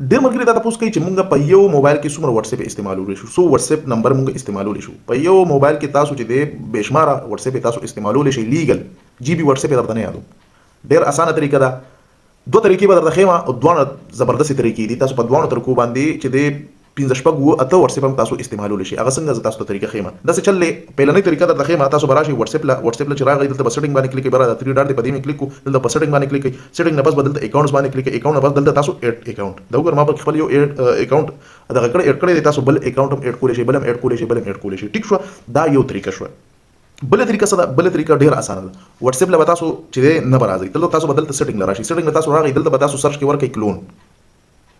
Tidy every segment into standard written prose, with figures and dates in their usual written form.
ډېر ملګري دا تاسو کوي چې مونږ په یو موبایل کې څومره واتس اپ استعمالولی شو سو واتس اپ نمبر مونږ استعمالولی شو په یو موبایل کې تاسو چې د بشماره واتس اپ تاسو استعمالولی شي لیګل جی بي واتس اپ درته نه یادو ډېر اسانه طریقه ده دوه طریقې به درته ښیم او دوه زبردست طریقې دي تاسو په دوه طریقو باندې چې د 15 شپږ اته واتس اپ تاسو استعمالولی شي هغه څنګه تاسو ته طریقه ښیم دا څه چلې پیلنۍ طریقه درته ښیم تاسو براشي واتس اپ لا چې راغی دلته په سیټینګ باندې کلیک کړئ برا 3 ډاټ په دې کلیک کو دلته په سیټینګ باندې کلیک کړئ سیټینګ نه پس بدلته اکاونټس باندې کلیک کړئ اکاونټ نه پس دلته تاسو اډ اکاونټ دا وګور ما په خپل یو اکاونټ دا کړه اډ کړئ تاسو بل اکاونټ هم اډ کولای شي بل هم اډ کولای شي بل هم اډ کولای شي ټیک شو دا یو طریقه شو بل طریقه څه ده بل طریقه ډیر اسانه ده واتس اپ له تاسو چې نه برازي دلته تاسو بدلته سیټینګ لراشي سیټینګ تاسو راغی دلته تاسو سرچ کې ورکړئ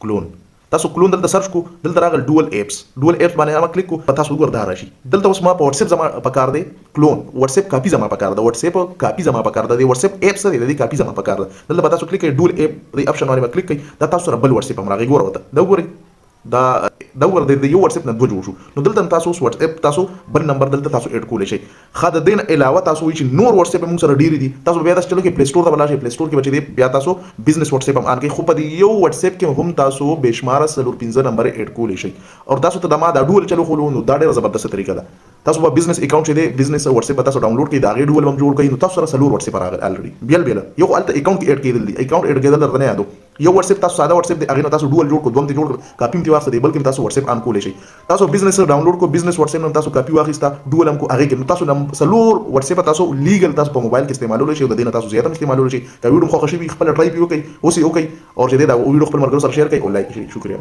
کلون تاسو کلون دلته سرچ کو دلته راغل ډوال اپس باندې ما کلیک کو په تاسو ګور دا راشي دلته اوس ما په واتس اپ زما پکار دی کلون واتس اپ کاپی زما پکار دی واتس اپ کاپی زما پکار دی واتس اپ اپس دی کاپی زما پکار دی دلته په تاسو کلیک کړئ ډوال اپ دی اپشن باندې کلیک کړئ دا تاسو سره بل واتس اپ هم راغی ګور وته دا ګورئ دا ور د یو واتس اپ نه دوه جوړ شو نو دلته تاسو واتس اپ تاسو بل نمبر دلته تاسو اډ کولای شي خا د دین علاوه تاسو چې نور واتس اپ موږ سره ډیری دي تاسو بیا تاسو چلو کې پلی سٹور ته بلاشي پلی سٹور کې بچی دی بیا تاسو بزنس واتس اپ هم ان کې خو په یو واتس اپ کې هم تاسو بشماره سلور 15 نمبر اډ کولای شي او تاسو ته د ما دا ډول چلو خلو نو دا ډیره زبردست طریقه ده تاسو په بزنس اکاونټ چې دی بزنس واتس اپ تاسو ډاونلوډ کړئ دا غي ډول هم جوړ کړئ نو تاسو سره سلور واتس اپ راغلی الریډي بیل یو الته اکاونټ کې اډ کېدل دي اکاونټ اډ کېدل درته نه یادو یو واتس اپ تاسو ساده واتس اپ دی هغه تاسو ډول جوړ کو دوم ته جوړ کاپی ته واسطه دی بلکې تاسو واتس اپ ان کولای شي تاسو بزنس ډاونلوډ کو بزنس واتس اپ نن تاسو کاپی واخیستا ډول هم کو هغه کې تاسو سلور واتس اپ تاسو لیګل تاسو په موبایل کې استعمالولی شي او د دې تاسو زیات استعمالولی شي دا ویډیو خو خوشي خپل ټرای پیو کوي اوسې او کوي او چې دا ویډیو خپل مرګ سره شیر کوي او لایک شي شکریہ